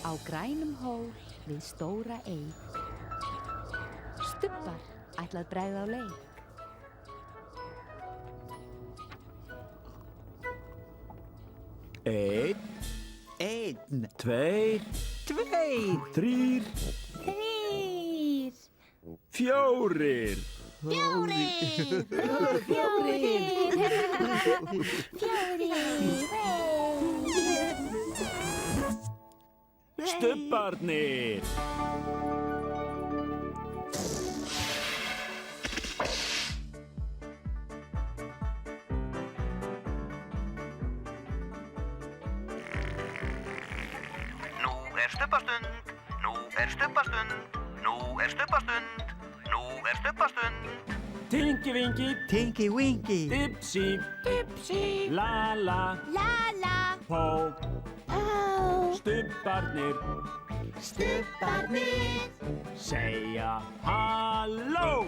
Á grænum hól við stóra eik. Stubbar ætlað bregða á leik. Einn, tveir, þrír, fjórir. Stubbarnir. Tinky Winky, Tinky Winky, Dipsy, Lala, Pó, Stubbarnir, segja halló.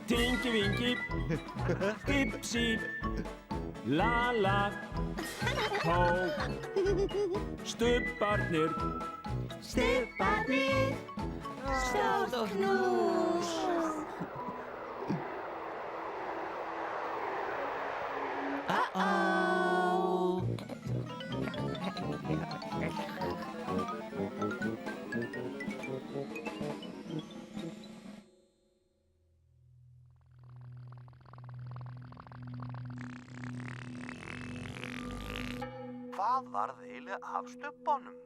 Tinky Winky, Dipsy, Lala, Pó, Stubbarnir, Stórt knús. Hvað varð eiginlega af stubbunum?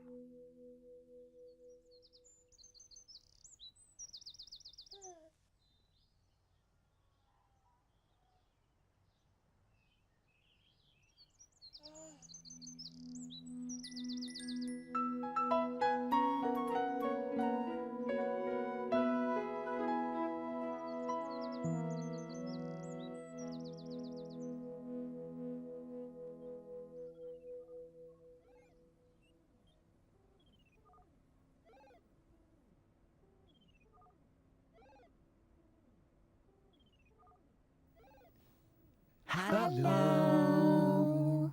Halló.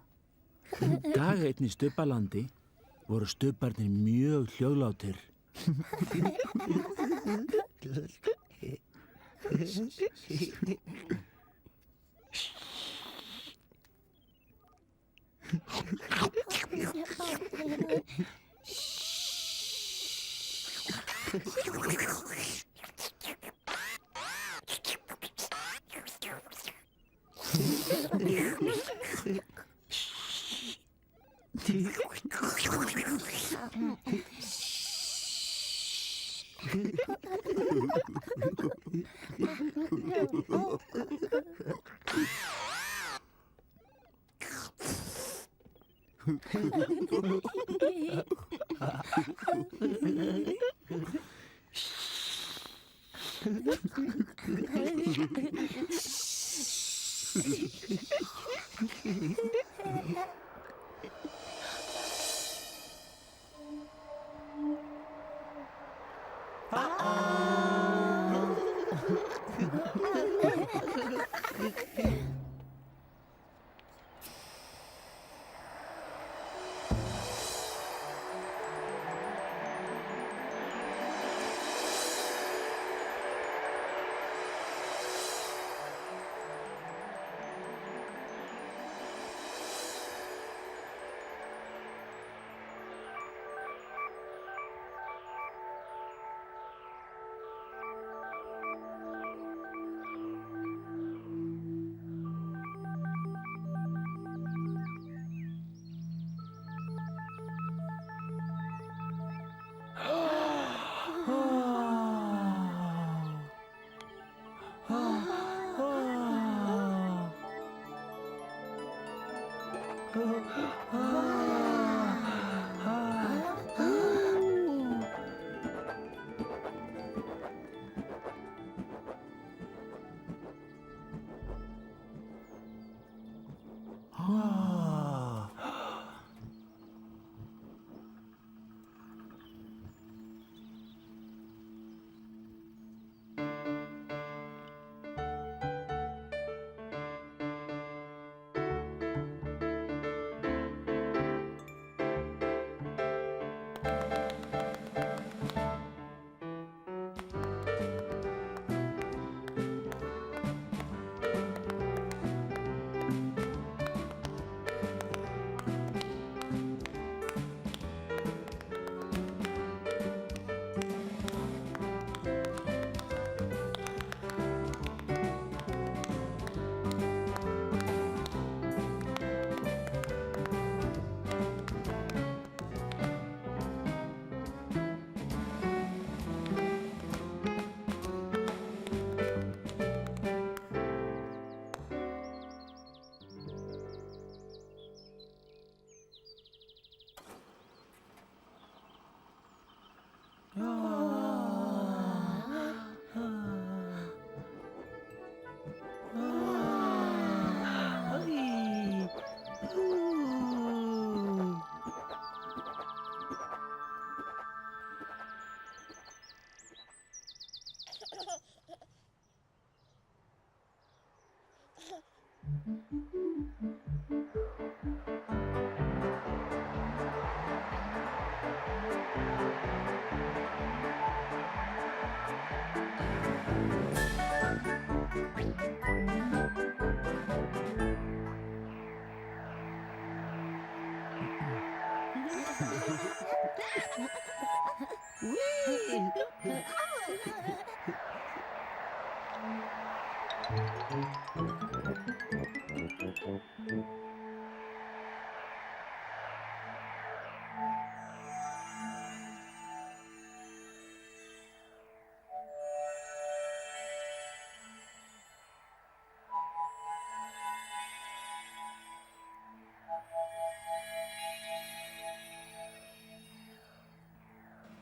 Dag einn í Stubbalandi voru stubbarnir mjög hljóðlátir.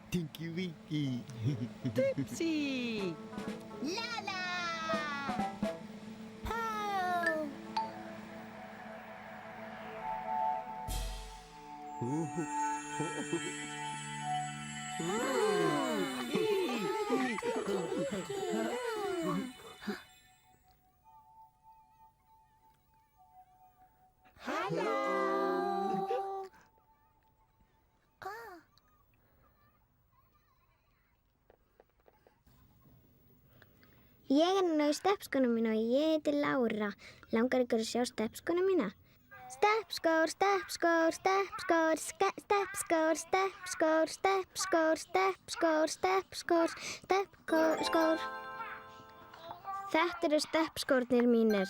Tinky Winky. Dipsy. Lala! Pow! Ég núna í steppskónum mína og ég heiti Lára. Langar ykkur að sjá steppskóna mína? Steppskór, steppskór, steppskór, steppskór, steppskór, steppskór, steppskór, steppskór, steppskór. Þetta eru steppskórnir mínir.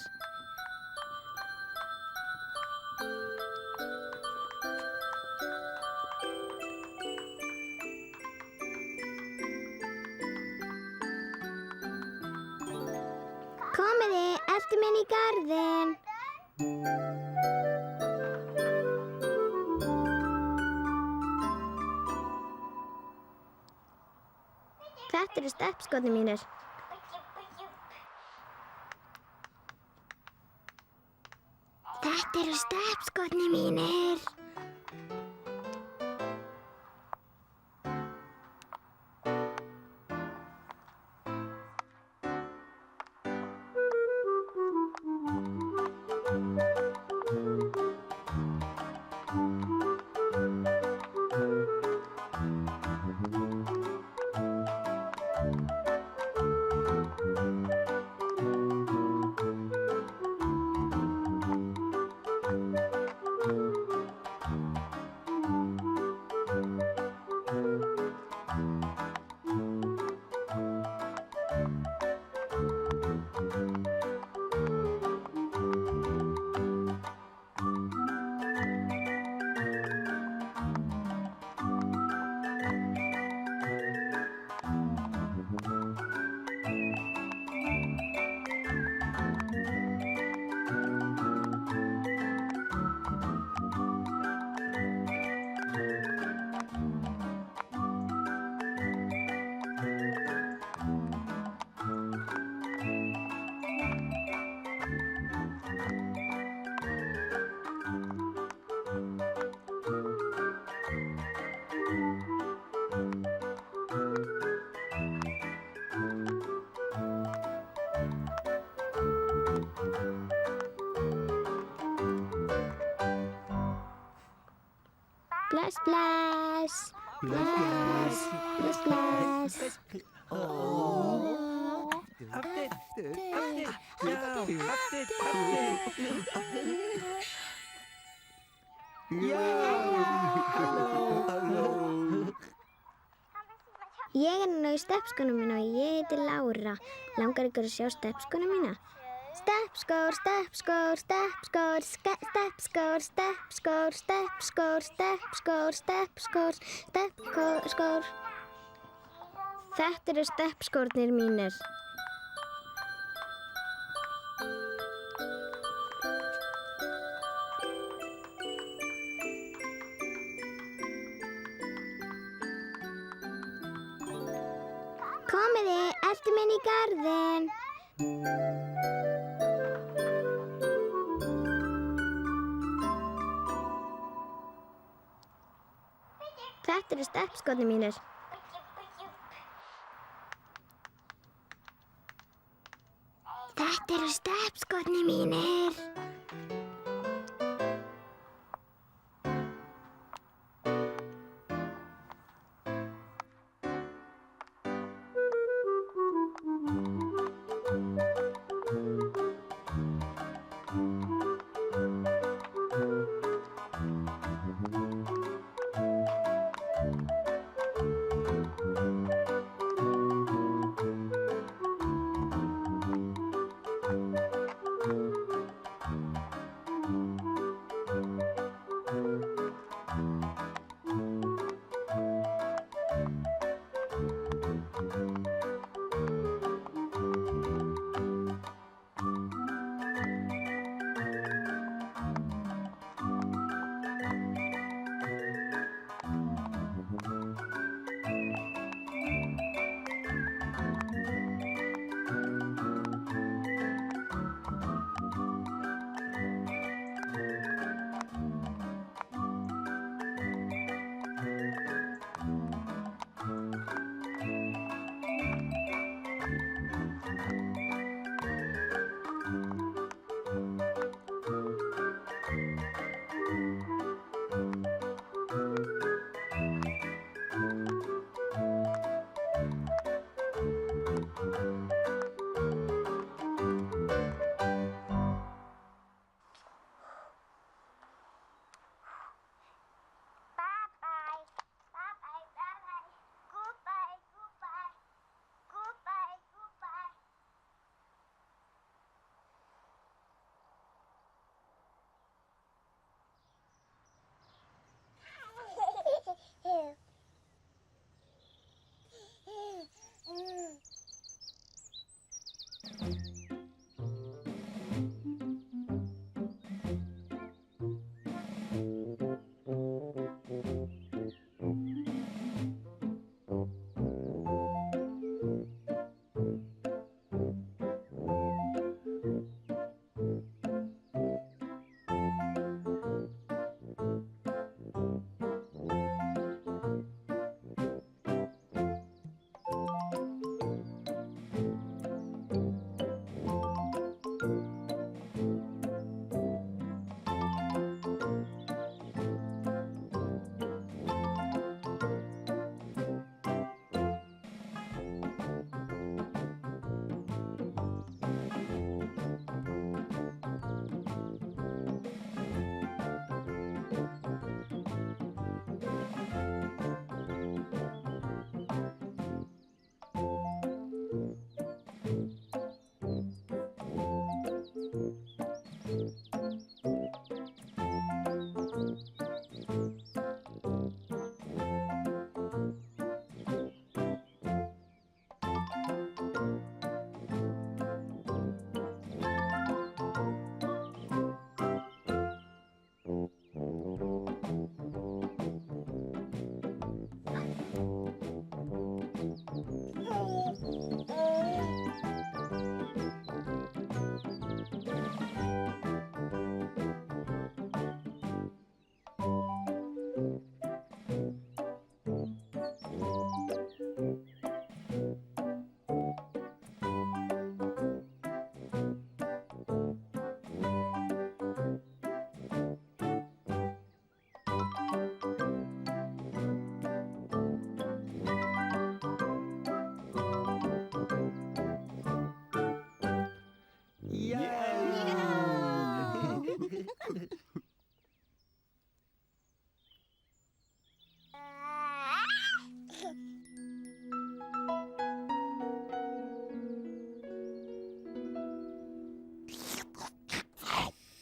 Komiði, eltu minn í garðinn. Þetta eru steppskórnir mínir. Þetta eru steppskórnir mínir. Bless, bless. Bless, bless, bless. Ég núna í steppskónum mína og ég heiti Lára. Langar ykkur að sjá steppskóna mína? Steppskór, steppskór, steppskór, steppskór, steppskór, steppskór, steppskór, steppskór, steppskór. Þetta eru steppskórnir mínir. Komiði, eltu minn í garðinn. Þetta eru steppskórnir mínir. Þetta eru steppskórnir mínir.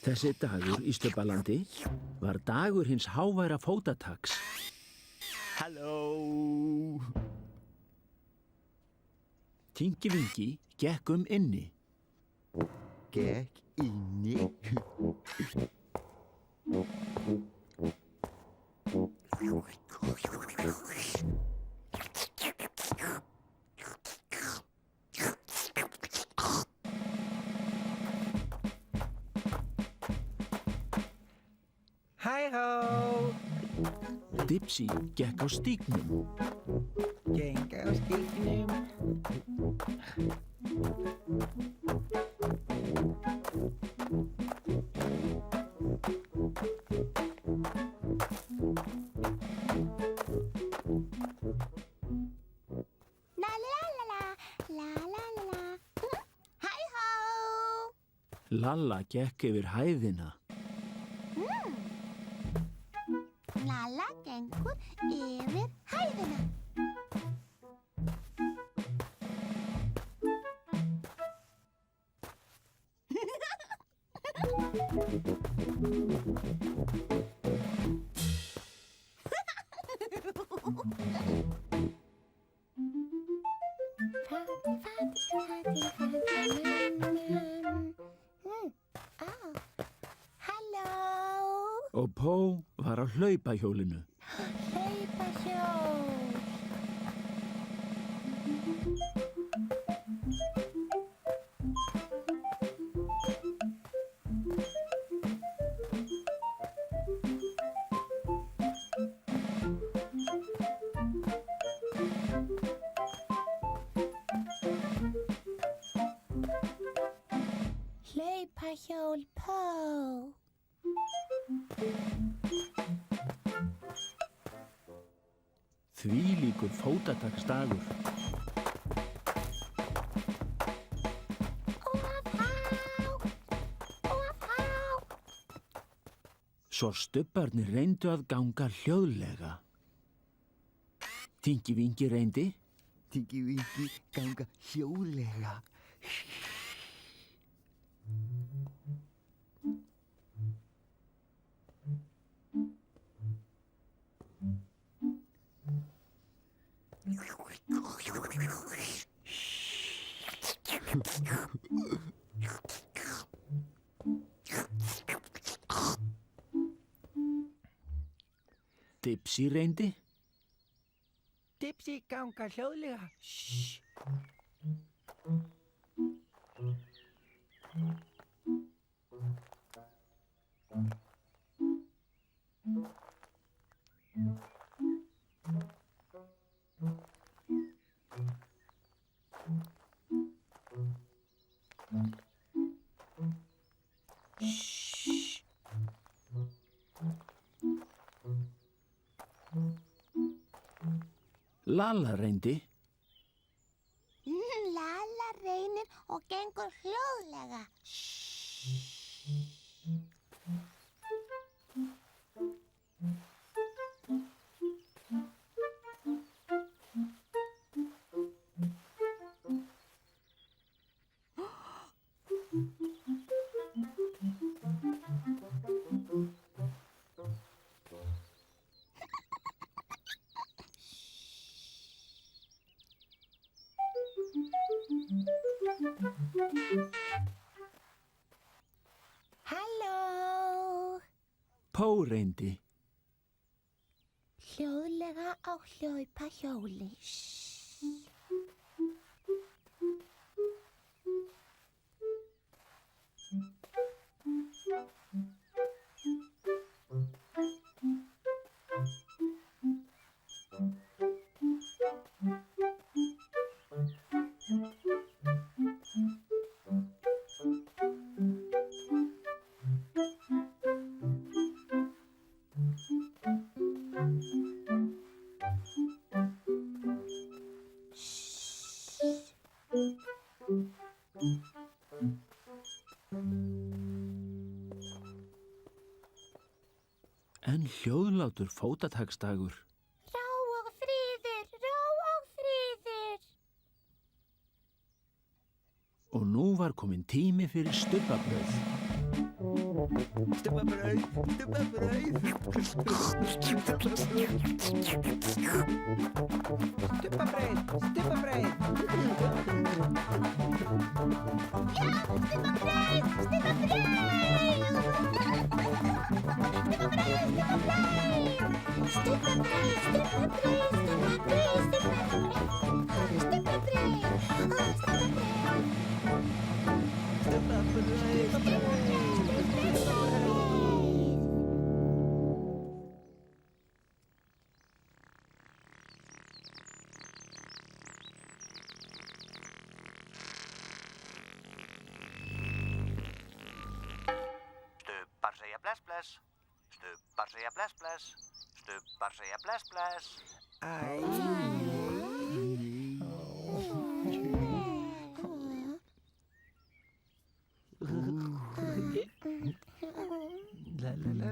Þessi dagur í Stubbalandi var dagur hins háværa fótataks. Halló. Tingi Vingi gekk inni. Gekk inni. Hæ-hó! Dipsy gekk á stígnum. Geng á stígnum. La la la la la la la la. Hæ-hó! Lalla gekk yfir hæðina. Lalla gengur yfir hæðina. Halló! Og Pó var á hlaupahjólinu. Hlaupahjól. Hlaupahjól Pó. Þvílíkur fótataksdagur. Svo stubbarnir reyndu að ganga hljóðlega. Tingi Vingi reyndi. Tingi Vingi ganga hljóðlega. Dipsy reyndi. Dipsy ganga hljóðlega. Shhh. Lalla reyndi. Lalla reynir og gengur hljóðlega. Halló! Pó reyndi. Hljóðlega á hlaupahjóli. En hljóðlátur fótataksdagur. Ró og friður, ró og friður. Og nú var kominn tími fyrir stubbabrauð. Stubbabrauð, stubbabrauð. Stubbabrauð, stubbabrauð. Stubbar segja bless bless. Stubbar segja bless bless. Stubbar segja bless bless. Æ. La la la.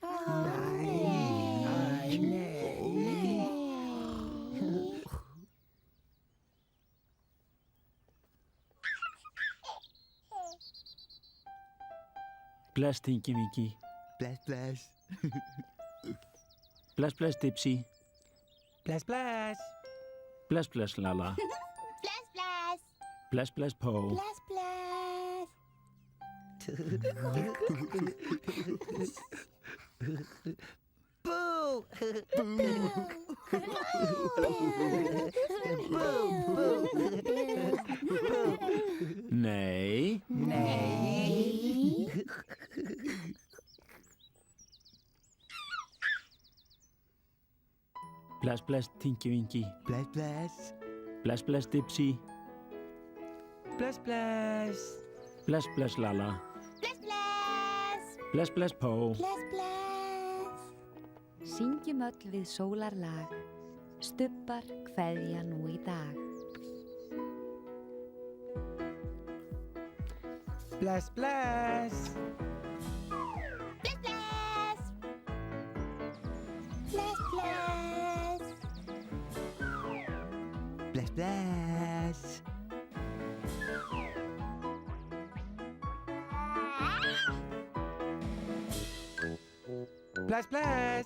Æ, nei. Bless, Tinky Winky. Bless, bless. Bless, bless, Dipsy. Bless, bless. Bless, bless, Lala. Bless, bless. Bless, bless, Po. Bless, bless. Boo! Nei. Nei. Bless, bless, Tinky Winky. Bless, bless. Bless, bless, Dipsy. Bless, bless. Bless, bless, Lala. Bless, bless. Bless, bless, Po. Bless, bless. Syngjum öll við sólarlag, stubbar kveðja nú í dag. Bless, bless. Bless, bless. Bless, bless. Bless, bless. Bless, bless.